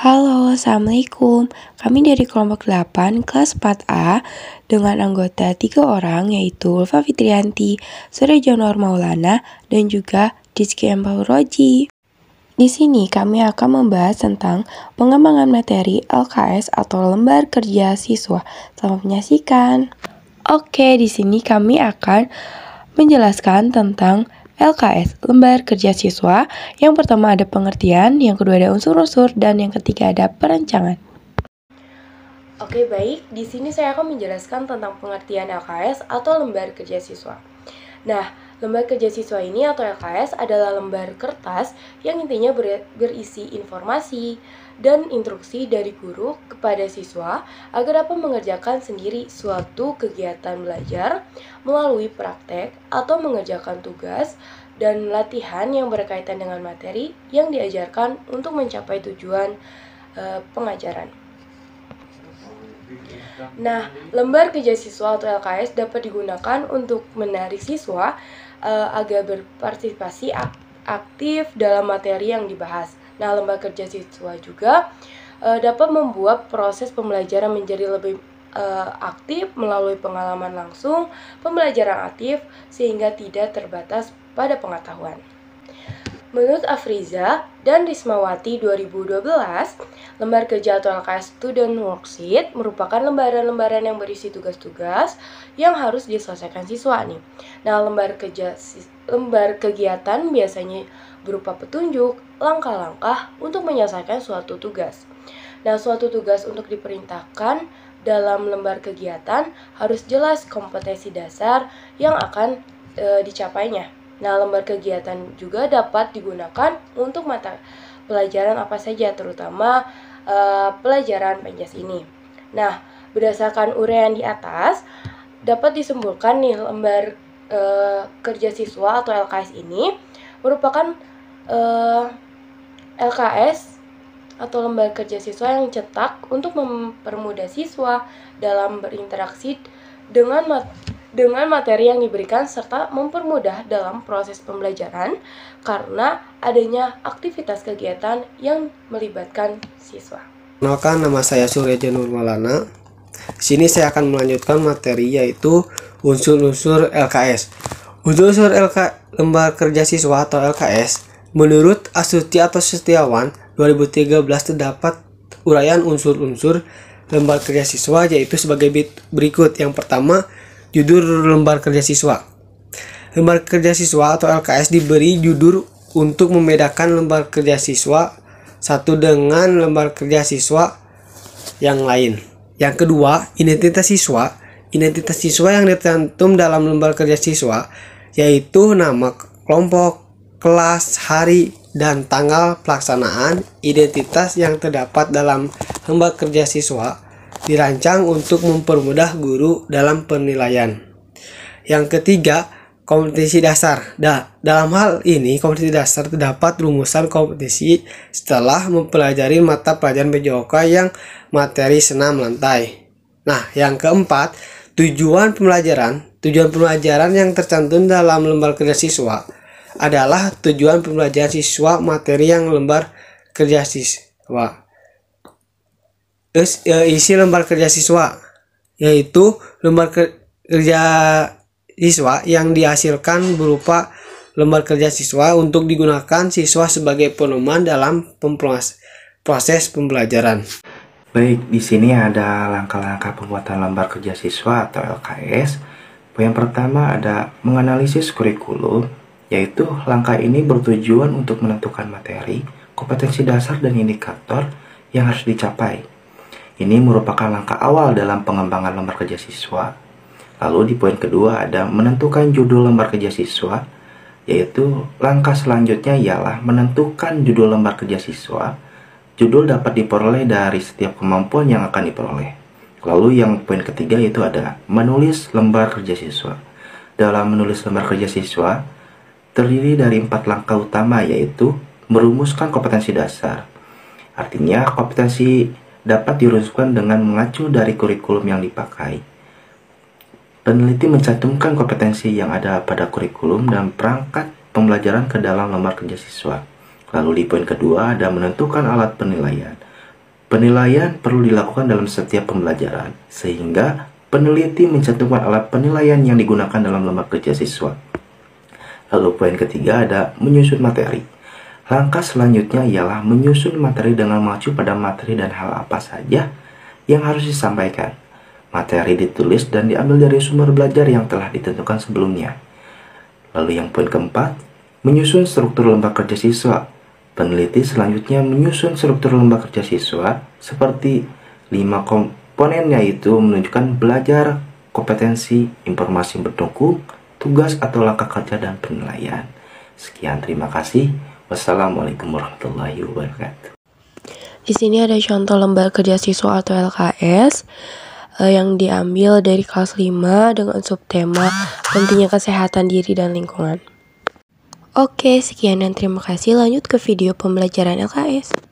Halo, Assalamualaikum. Kami dari kelompok 8, kelas 4A, dengan anggota 3 orang, yaitu Ulfa Fitrianti, Surya Januar Maulana, dan juga Rizky Empauroji. Di sini kami akan membahas tentang pengembangan materi LKS atau Lembar Kerja Siswa. Selamat menyaksikan. Oke, di sini kami akan menjelaskan tentang LKS, Lembar Kerja Siswa. Yang pertama ada pengertian, yang kedua ada unsur-unsur, dan yang ketiga ada perancangan. Oke, baik. Di sini saya akan menjelaskan tentang pengertian LKS atau Lembar Kerja Siswa. Nah, Lembar Kerja Siswa ini atau LKS adalah lembar kertas yang intinya berisi informasi dan instruksi dari guru kepada siswa agar dapat mengerjakan sendiri suatu kegiatan belajar melalui praktek atau mengerjakan tugas dan latihan yang berkaitan dengan materi yang diajarkan untuk mencapai tujuan pengajaran. Nah, lembar kerja siswa atau LKS dapat digunakan untuk menarik siswa agar berpartisipasi aktif dalam materi yang dibahas. Nah, lembar kerja siswa juga dapat membuat proses pembelajaran menjadi lebih aktif melalui pengalaman langsung, pembelajaran aktif, sehingga tidak terbatas pada pengetahuan. Menurut Afriza dan Rismawati 2012, lembar kerja atau LKS Student Worksheet merupakan lembaran-lembaran yang berisi tugas-tugas yang harus diselesaikan siswa nih. Nah, lembar kegiatan biasanya berupa petunjuk, langkah-langkah untuk menyelesaikan suatu tugas. Nah, suatu tugas untuk diperintahkan dalam lembar kegiatan harus jelas kompetensi dasar yang akan dicapainya. Nah, lembar kegiatan juga dapat digunakan untuk mata pelajaran apa saja, terutama pelajaran PENJAS ini. Nah, berdasarkan uraian di atas, dapat disimpulkan nih lembar kerja siswa atau LKS ini merupakan LKS atau lembar kerja siswa yang cetak untuk mempermudah siswa dalam berinteraksi dengan materi yang diberikan serta mempermudah dalam proses pembelajaran karena adanya aktivitas kegiatan yang melibatkan siswa. Perkenalkan, nama saya Surya Januar Maulana. Di sini saya akan melanjutkan materi yaitu unsur-unsur LKS. Unsur-unsur lembar kerja siswa atau LKS menurut Astuti atau Setiawan 2013 terdapat uraian unsur-unsur lembar kerja siswa yaitu sebagai berikut. Yang pertama, judul lembar kerja siswa. Lembar kerja siswa atau LKS diberi judul untuk membedakan lembar kerja siswa satu dengan lembar kerja siswa yang lain. Yang kedua, identitas siswa. Identitas siswa yang tercantum dalam lembar kerja siswa yaitu nama kelompok, kelas, hari, dan tanggal pelaksanaan. Identitas yang terdapat dalam lembar kerja siswa dirancang untuk mempermudah guru dalam penilaian. Yang ketiga, kompetensi dasar. Dalam hal ini, kompetensi dasar terdapat rumusan kompetensi setelah mempelajari mata pelajaran PJOK yang materi senam lantai. Nah, yang keempat, tujuan pembelajaran. Tujuan pembelajaran yang tercantum dalam lembar kerja siswa adalah tujuan pembelajaran siswa materi yang lembar kerja siswa. Isi lembar kerja siswa yaitu lembar kerja siswa yang dihasilkan berupa lembar kerja siswa untuk digunakan siswa sebagai pedoman dalam proses pembelajaran. Baik, di sini ada langkah-langkah pembuatan lembar kerja siswa atau LKS. Yang pertama ada menganalisis kurikulum, yaitu langkah ini bertujuan untuk menentukan materi, kompetensi dasar, dan indikator yang harus dicapai. Ini merupakan langkah awal dalam pengembangan lembar kerja siswa. Lalu di poin kedua ada menentukan judul lembar kerja siswa, yaitu langkah selanjutnya ialah menentukan judul lembar kerja siswa. Judul dapat diperoleh dari setiap kemampuan yang akan diperoleh. Lalu yang poin ketiga itu ada menulis lembar kerja siswa. Dalam menulis lembar kerja siswa terdiri dari 4 langkah utama, yaitu merumuskan kompetensi dasar. Artinya kompetensi dapat dirumuskan dengan mengacu dari kurikulum yang dipakai. Peneliti mencantumkan kompetensi yang ada pada kurikulum dan perangkat pembelajaran ke dalam lembar kerja siswa. Lalu di poin kedua ada menentukan alat penilaian. Penilaian perlu dilakukan dalam setiap pembelajaran, sehingga peneliti mencantumkan alat penilaian yang digunakan dalam lembar kerja siswa. Lalu poin ketiga ada menyusun materi. Langkah selanjutnya ialah menyusun materi dengan mengacu pada materi dan hal apa saja yang harus disampaikan. Materi ditulis dan diambil dari sumber belajar yang telah ditentukan sebelumnya. Lalu yang poin keempat, menyusun struktur lembar kerja siswa. Peneliti selanjutnya menyusun struktur lembar kerja siswa seperti 5 komponen, yaitu menunjukkan belajar, kompetensi, informasi pendukung, tugas atau langkah kerja, dan penilaian. Sekian, terima kasih. Wassalamualaikum warahmatullahi wabarakatuh. Di sini ada contoh lembar kerja siswa atau LKS yang diambil dari kelas 5 dengan subtema pentingnya kesehatan diri dan lingkungan. Oke, sekian dan terima kasih. Lanjut ke video pembelajaran LKS.